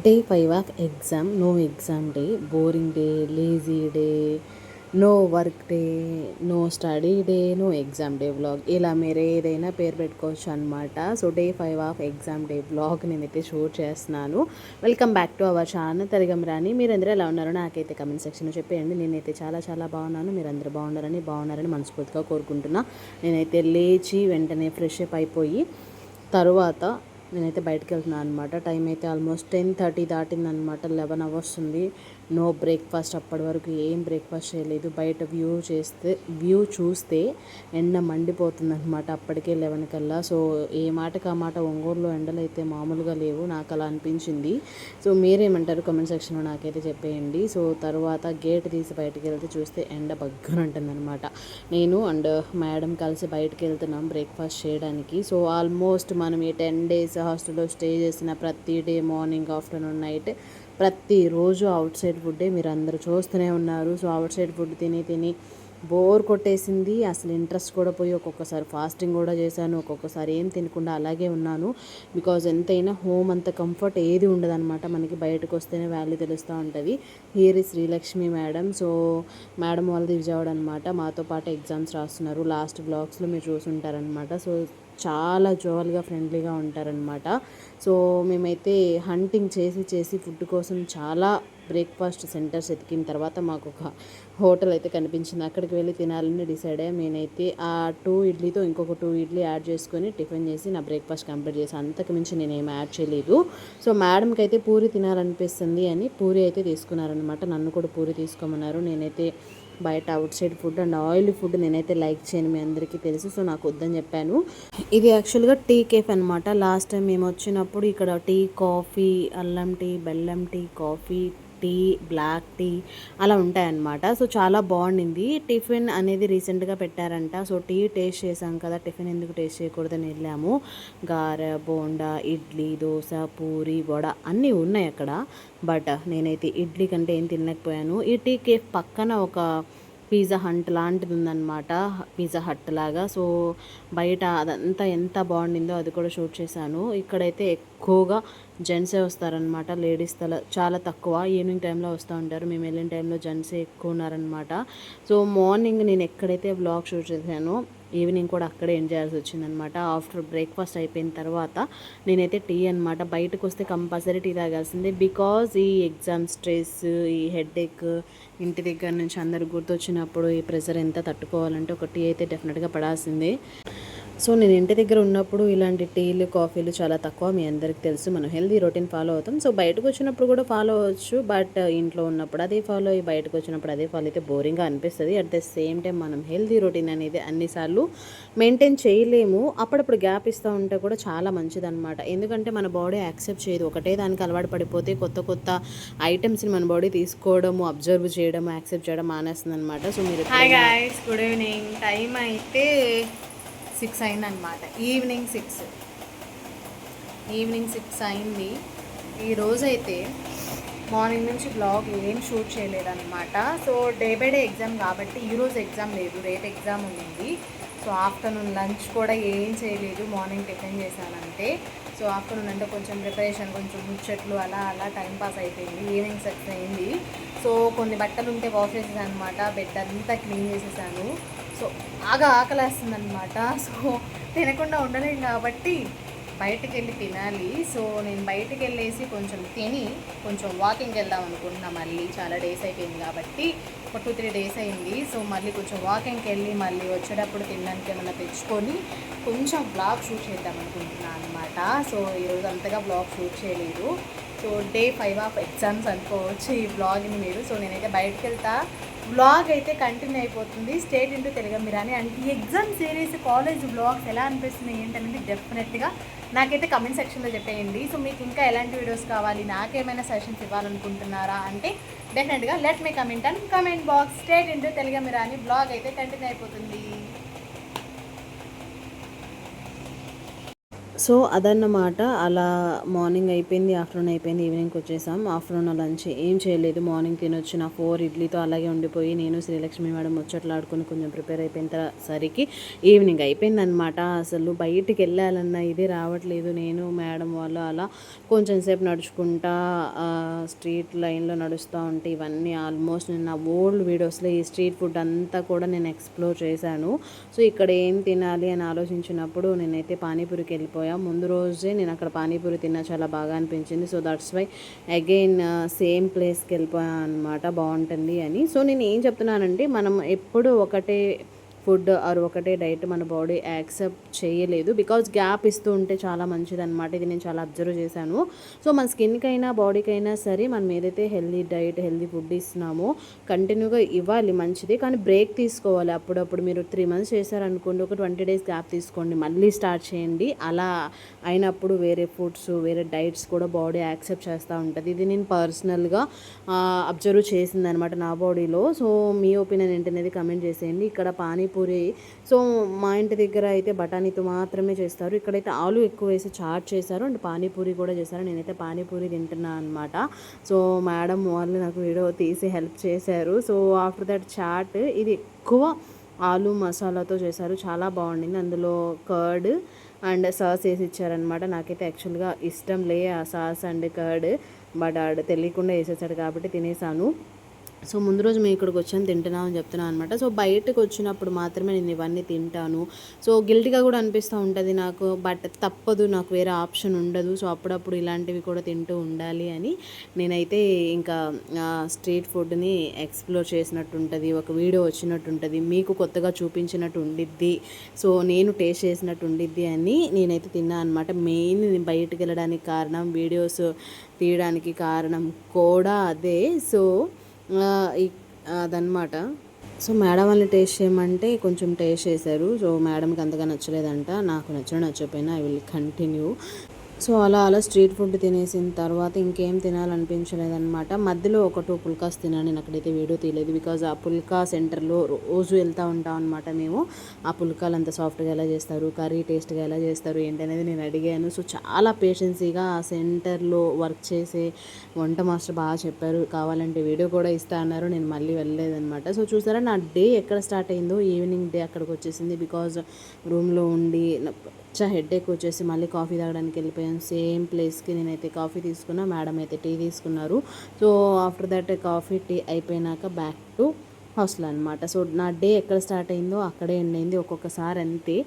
Day 5 of exam. No exam day, boring day, lazy day, no work day, no study day, no exam day vlog. ఇలా మీరు ఏదైనా పేరు పెట్టుకోవచ్చు అనమాట. So day 5 of exam day vlog నేనైతే shoot చేస్తున్నాను. Welcome back to our channel తెలుగమ్రాని. మీరందరూ ఎలా ఉన్నారో నాకైతే కమెంట్ సెక్షన్లో చెప్పేయండి. నేనైతే చాలా చాలా బాగున్నాను. మీరందరూ బాగున్నారని మనస్ఫూర్తిగా కోరుకుంటున్నా. నేనైతే లేచి వెంటనే ఫ్రెష్ అప్ అయిపోయి తరువాత నేనైతే బయటకు వెళ్తున్నాను అనమాట. టైం అయితే ఆల్మోస్ట్ 10:30 దాటిందనమాట. 11 అవర్స్ ఉంది. No breakfast. అప్పటి వరకు ఏం బ్రేక్ఫాస్ట్ చేయలేదు. బయట వ్యూ చూస్తే ఎండ మండిపోతుంది అనమాట. అప్పటికే 11 కల్లా. సో ఏ మాటకు ఆ మాట ఒంగోలులో ఎండలు అయితే మామూలుగా లేవు. నాకు అలా అనిపించింది. సో మీరేమంటారు కామెంట్ సెక్షన్లో నాకైతే చెప్పేయండి. సో తర్వాత గేట్ తీసి బయటకు వెళ్తే చూస్తే ఎండ బగ్గన ఉంటుందన్నమాట. నేను అండ్ మేడం కలిసి బయటకు వెళ్తున్నాం బ్రేక్ఫాస్ట్ చేయడానికి. సో ఆల్మోస్ట్ మనం ఈ 10 days హాస్టల్లో స్టే చేసిన ప్రతి డే మార్నింగ్, ఆఫ్టర్నూన్, నైట్ ప్రతిరోజు అవుట్ సైడ్ ఫుడ్డే మీరు అందరూ చూస్తూనే ఉన్నారు. సో అవుట్ సైడ్ ఫుడ్ తిని బోర్ కొట్టేసింది. అసలు ఇంట్రెస్ట్ కూడా పోయి ఒక్కొక్కసారి ఫాస్టింగ్ కూడా చేశాను. ఒక్కొక్కసారి ఏం తినకుండా అలాగే ఉన్నాను. బికాజ్ ఎంతైనా హోమ్ అంత కంఫర్ట్ ఏది ఉండదన్నమాట. మనకి బయటకు వస్తేనే వాల్యూ తెలుస్తూ ఉంటుంది. హియర్ ఈ శ్రీలక్ష్మి మేడం. సో మేడం వాళ్ళది విజయవాడ అనమాట. మాతో పాటు ఎగ్జామ్స్ రాస్తున్నారు. లాస్ట్ బ్లాగ్స్లో మీరు చూసుంటారనమాట. సో చాలా జోల్గా ఫ్రెండ్లీగా ఉంటారనమాట. సో మేమైతే హంటింగ్ చేసి ఫుడ్ కోసం చాలా బ్రేక్ఫాస్ట్ సెంటర్స్ ఎతికిన తర్వాత మాకు ఒక హోటల్ అయితే కనిపించింది. అక్కడికి వెళ్ళి తినాలని డిసైడ్ అయ్యా. నేనైతే ఆ 2 ఇడ్లీతో ఇంకొక 2 ఇడ్లీ యాడ్ చేసుకొని టిఫిన్ చేసి నా బ్రేక్ఫాస్ట్ కంప్లీట్ చేసి అంతకు మించి నేనేం యాడ్ చేయలేదు. సో మేడంకి అయితే పూరి తినాలనిపిస్తుంది అని పూరి అయితే తీసుకున్నారనమాట. నన్ను కూడా పూరి తీసుకోమన్నారు. నేనైతే బయట out side food and oil food నేనైతే లైక్ చేయను, మీ అందరికీ తెలుసు. సో నాకు వద్దని చెప్పాను. ఇది యాక్చువల్గా టీ కేఫ్ అనమాట. లాస్ట్ టైం మేము వచ్చినప్పుడు ఇక్కడ టీ, కాఫీ, అల్లం టీ, బెల్లం tea, coffee, tea, black tea అలా ఉంటాయన్నమాట. సో చాలా బాగుండింది. టిఫిన్ అనేది రీసెంట్గా పెట్టారంట. సో టీ టేస్ట్ చేసాం కదా, టిఫిన్ ఎందుకు టేస్ట్ చేయకూడదని వెళ్ళాము. గారె, బోండా, ఇడ్లీ, దోశ, పూరి, వడ అన్నీ ఉన్నాయి అక్కడ. బట్ నేనైతే ఇడ్లీ కంటే ఏం తినలేకపోయాను. ఈ టీ కేఫ్ పక్కన ఒక పిజ్జా హట్ లాంటిది ఉందన్నమాట. పిజ్జా హట్ లాగా. సో బయట అదంతా ఎంత బాగుండిందో అది కూడా షూట్ చేశాను. ఇక్కడైతే ఎక్కువగా జెంట్సే వస్తారనమాట. లేడీస్ చాలా తక్కువ. ఈవినింగ్ టైంలో వస్తూ ఉంటారు. మేము వెళ్ళిన టైంలో జెంట్సే ఎక్కువ ఉన్నారనమాట. సో మార్నింగ్ నేను ఎక్కడైతే వ్లాగ్ షూట్ చేశానో ఈవినింగ్ కూడా అక్కడే ఎండ్ చేయాల్సి వచ్చిందనమాట. ఆఫ్టర్ బ్రేక్ఫాస్ట్ అయిపోయిన తర్వాత నేనైతే టీ అనమాట. బయటకు వస్తే కంపల్సరీ టీ తాగాల్సిందే. బికాజ్ ఈ ఎగ్జామ్ స్ట్రెస్, ఈ హెడేక్, ఇంటి దగ్గర నుంచి అందరు గుర్తొచ్చినప్పుడు ఈ ప్రెషర్ ఎంత తట్టుకోవాలంటే ఒక టీ అయితే డెఫినెట్గా పడాల్సిందే. సో నేను ఇంటి దగ్గర ఉన్నప్పుడు ఇలాంటి టీలు, కాఫీలు చాలా తక్కువ. మీ అందరికీ తెలుసు, మనం హెల్దీ రొటీన్ ఫాలో అవుతాం. సో బయటకు వచ్చినప్పుడు కూడా ఫాలో అవ్వచ్చు. బట్ ఇంట్లో ఉన్నప్పుడు అదే ఫాలో అయ్యి బయటకు వచ్చినప్పుడు అదే ఫాలో అయితే బోరింగ్గా అనిపిస్తుంది. అట్ ద సేమ్ టైం మనం హెల్దీ రొటీన్ అనేది అన్నిసార్లు మెయింటైన్ చేయలేము. అప్పుడప్పుడు గ్యాప్ ఇస్తూ ఉంటే కూడా చాలా మంచిదన్నమాట. ఎందుకంటే మన బాడీ యాక్సెప్ట్ చేయదు. ఒకటే దానికి అలవాటు పడిపోతే కొత్త కొత్త ఐటమ్స్ని మన బాడీ తీసుకోవడము, అబ్జర్వ్ చేయడము, యాక్సెప్ట్ చేయడం మానేస్తుంది అనమాట. సో మీరు hi guys, good evening. Time అయితే 6 అయిందనమాట. ఈవినింగ్ 6 అయింది. ఈరోజైతే మార్నింగ్ నుంచి బ్లాగ్ ఏం షూట్ చేయలేదన్నమాట. So day by day exam కాబట్టి ఈరోజు ఎగ్జామ్ లేదు, రేపు ఎగ్జామ్ ఉంది. సో ఆఫ్టర్నూన్ లంచ్ కూడా ఏం చేయలేదు. మార్నింగ్ టిఫిన్ చేశానంటే. సో ఆఫ్టర్నూన్ అంటే కొంచెం ప్రిపరేషన్, కొంచెం ముచ్చట్లు అలా టైం పాస్ అయిపోయింది. ఈవినింగ్ 6 అయింది. సో కొన్ని బట్టలు ఉంటే వాష్ చేసేసాను అనమాట. బెడ్ అంతా క్లీన్ చేసేసాను. సో బాగా ఆకలేస్తుందనమాట. సో తినకుండా ఉండలేం కాబట్టి బయటకు వెళ్ళి తినాలి. సో నేను బయటకు వెళ్ళేసి కొంచెం తిని కొంచెం వాకింగ్కి వెళ్దాం అనుకుంటున్నా. మళ్ళీ చాలా డేస్ అయిపోయింది కాబట్టి, ఒక 2-3 డేస్ అయింది. సో మళ్ళీ కొంచెం వాకింగ్కి వెళ్ళి మళ్ళీ వచ్చేటప్పుడు తినడానికి ఏమైనా తెచ్చుకొని కొంచెం బ్లాగ్ షూట్ చేద్దాం అనుకుంటున్నాను అనమాట. సో ఈరోజు అంతగా బ్లాగ్ షూట్ చేయలేదు. సో డే 5 ఆఫ్ ఎగ్జామ్స్ అనుకోవచ్చు ఈ బ్లాగ్ని మీరు. సో నేనైతే బయటకు వెళ్తా. బ్లాగ్ అయితే కంటిన్యూ అయిపోతుంది. స్టేట్ ఇంటూ తెలుగమ్రాని. అండ్ ఈ ఎగ్జామ్ సిరీస్, కాలేజ్ బ్లాగ్స్ ఎలా అనిపిస్తున్నాయి ఏంటనేది డెఫినెట్గా నాకైతే కమెంట్ సెక్షన్లో చెప్పేయండి. సో మీకు ఇంకా ఎలాంటి వీడియోస్ కావాలి, నాకేమైనా సజెషన్స్ ఇవ్వాలనుకుంటున్నారా అంటే డెఫినెట్గా let me comment and comment box. Stay tuned to తెలుగమ్రాని. బ్లాగ్ అయితే కంటిన్యూ అయిపోతుంది. సో అదన్నమాట. అలా మార్నింగ్ అయిపోయింది, ఆఫ్టర్నూన్ అయిపోయింది, ఈవినింగ్కి వచ్చేసాం. ఆఫ్టర్నూన్ లంచ్ ఏం చేయలేదు, మార్నింగ్ తినొచ్చిన 4 ఇడ్లీతో అలాగే ఉండిపోయి నేను శ్రీలక్ష్మి మేడం ముచ్చట్లాడుకొని కొంచెం ప్రిపేర్ అయిపోయిన సరికి ఈవినింగ్ అయిపోయిందనమాట. అసలు బయటికి వెళ్ళాలన్నా ఇది రావట్లేదు. నేను మేడం వాళ్ళు అలా కొంచెం సేపు నడుచుకుంటా స్ట్రీట్ లైన్లో నడుస్తూ ఉంటే ఇవన్నీ ఆల్మోస్ట్ నేను నా ఓల్డ్ వీడియోస్లో ఈ స్ట్రీట్ ఫుడ్ అంతా కూడా నేను ఎక్స్ప్లోర్ చేశాను. సో ఇక్కడ ఏం తినాలి అని ఆలోచించినప్పుడు నేనైతే పానీపూరికి వెళ్ళిపోయాను. ముందు రోజే నేను అక్కడ పానీపూరి తిన్నా, చాలా బాగా అనిపించింది. So that's why again same ప్లేస్కి వెళ్ళిపోయాను అనమాట, బాగుంటుంది అని. సో నేను ఏం చెప్తున్నానంటే మనం ఎప్పుడు ఒకటే ఫుడ్ ఆర్ ఒకటే డైట్ మన బాడీ యాక్సెప్ట్ చేయలేదు. బికాజ్ గ్యాప్ ఇస్తూ ఉంటే చాలా మంచిది అనమాట. ఇది నేను చాలా అబ్జర్వ్ చేశాను. సో మన స్కిన్కైనా బాడీకైనా సరే మనం ఏదైతే హెల్దీ డైట్ హెల్దీ ఫుడ్ ఇస్తున్నామో కంటిన్యూగా ఇవ్వాలి, మంచిది. కానీ బ్రేక్ తీసుకోవాలి అప్పుడప్పుడు. మీరు 3 months చేశారనుకోండి, ఒక 20 days గ్యాప్ తీసుకోండి, మళ్ళీ స్టార్ట్ చేయండి. అలా అయినప్పుడు వేరే ఫుడ్స్ వేరే డైట్స్ కూడా బాడీ యాక్సెప్ట్ చేస్తూ ఉంటుంది. ఇది నేను పర్సనల్గా అబ్జర్వ్ చేసిందనమాట నా బాడీలో. సో మీ ఒపీనియన్ ఏంటనేది కమెంట్ చేసేయండి. ఇక్కడ పానీపూరి, సో మా ఇంటి దగ్గర అయితే బఠానీతో మాత్రమే చేస్తారు. ఇక్కడైతే ఆలు ఎక్కువ వేసి చాట్ చేశారు అండ్ పానీపూరి కూడా చేశారు. నేనైతే పానీపూరి తింటున్నాను అనమాట. సో మేడం వాళ్ళు నాకు వీడియో తీసి హెల్ప్ చేశారు. సో ఆఫ్టర్ దట్ చాట్ ఇది ఎక్కువ ఆలు మసాలాతో చేశారు, చాలా బాగుండింది. అందులో కర్డ్ అండ్ సాస్ వేసి ఇచ్చారనమాట. నాకైతే యాక్చువల్గా ఇష్టం లే ఆ సాస్ అండ్ కర్డ్, బట్ ఆడ తెలియకుండా వేసేసాడు కాబట్టి తినేసాను. సో ముందు రోజు మేము ఇక్కడికి వచ్చాను తింటున్నామని చెప్తున్నాను అనమాట. సో బయటకు వచ్చినప్పుడు మాత్రమే నేను ఇవన్నీ తింటాను. సో గిల్టీగా కూడా అనిపిస్తూ ఉంటుంది నాకు, బట్ తప్పదు, నాకు వేరే ఆప్షన్ ఉండదు. సో అప్పుడప్పుడు ఇలాంటివి కూడా తింటూ ఉండాలి అని నేనైతే ఇంకా స్ట్రీట్ ఫుడ్ని ఎక్స్ప్లోర్ చేసినట్టు ఉంటుంది, ఒక వీడియో వచ్చినట్టు ఉంటుంది, మీకు కొత్తగా చూపించినట్టు ఉండిద్ది, సో నేను టేస్ట్ చేసినట్టు ఉండిద్ది అని నేనైతే తిన్నాను అనమాట. మెయిన్ బయటకు వెళ్ళడానికి కారణం, వీడియోస్ తీయడానికి కారణం కూడా అదే. సో అదనమాట. సో మేడం వాళ్ళని టేస్ట్ చేయమంటే కొంచెం టేస్ట్ చేశారు. సో మేడంకి అంతగా నచ్చలేదంట. నాకు నచ్చకపోయినా ఐ విల్ కంటిన్యూ. సో అలా స్ట్రీట్ ఫుడ్ తినేసిన తర్వాత ఇంకేం తినాలనిపించలేదన్నమాట. మధ్యలో ఒక 2 పుల్కాస్ తిన్నాను. నేను అక్కడైతే వీడియో తీయలేదు, బికాజ్ ఆ పుల్కా సెంటర్లో రోజు వెళ్తూ ఉంటాం అనమాట మేము. ఆ పుల్కాలు అంత సాఫ్ట్గా ఎలా చేస్తారు, కర్రీ టేస్ట్గా ఎలా చేస్తారు ఏంటనేది నేను అడిగాను. సో చాలా పేషెన్సీగా ఆ సెంటర్లో వర్క్ చేసే వంట మాస్టర్ బాగా చెప్పారు. కావాలంటే వీడియో కూడా ఇస్తా అన్నారు. నేను మళ్ళీ వెళ్ళలేదన్నమాట. సో చూసారా నా డే ఎక్కడ స్టార్ట్ అయిందో, ఈవినింగ్ డే అక్కడికి వచ్చేసింది. బికాజ్ రూమ్లో ఉండి హెడేక్ వచ్చేసి మళ్ళీ కాఫీ తాగడానికి వెళ్ళిపోయాను సేమ్ ప్లేస్కి. నేనైతే కాఫీ తీసుకున్నా, మేడం అయితే టీ తీసుకున్నారు. So after that coffee tea అయిపోయినాక బ్యాక్ టు హాస్టల్ అనమాట. సో నా డే ఎక్కడ స్టార్ట్ అయిందో అక్కడే ఎండ్ అయింది. ఒక్కొక్కసారి అంతే,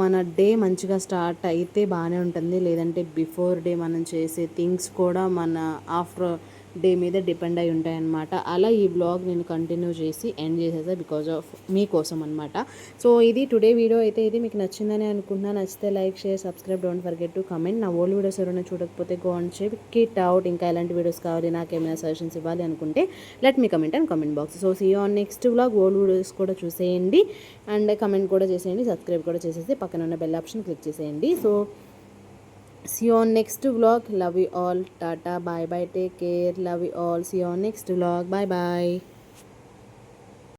మన డే మంచిగా స్టార్ట్ అయితే బాగానే ఉంటుంది, లేదంటే బిఫోర్ డే మనం చేసే థింగ్స్ కూడా మన ఆఫ్టర్ డే మీద డిపెండ్ అయి ఉంటాయి అన్నమాట. అలా ఈ బ్లాగ్ నేను కంటిన్యూ చేసి ఎండ్ చేసేసా బికాజ్ ఆఫ్ మీకోసం అనమాట. సో ఇది టుడే వీడియో అయితే ఇది మీకు నచ్చిందని అనుకుంటున్నాను. నచ్చితే like, share, subscribe, don't forget to comment. నా ఓల్డ్ వీడియోస్ ఎవరైనా చూడకపోతే go and check it out. ఇంకా ఎలాంటి వీడియోస్ కావాలి, నాకు ఏమైనా సజెషన్స్ ఇవ్వాలి అనుకుంటే let me comment and comment box. So see you on next vlog. Old videos కూడా చూసేయండి అండ్ కమెంట్ కూడా చేసేయండి, సబ్స్క్రైబ్ కూడా చేసేసి పక్కన ఉన్న బెల్ ఆప్షన్ క్లిక్ చేసేయండి. So see you on next vlog. Love you all. Tata, bye bye, take care. Love you all. See you on next vlog. Bye bye.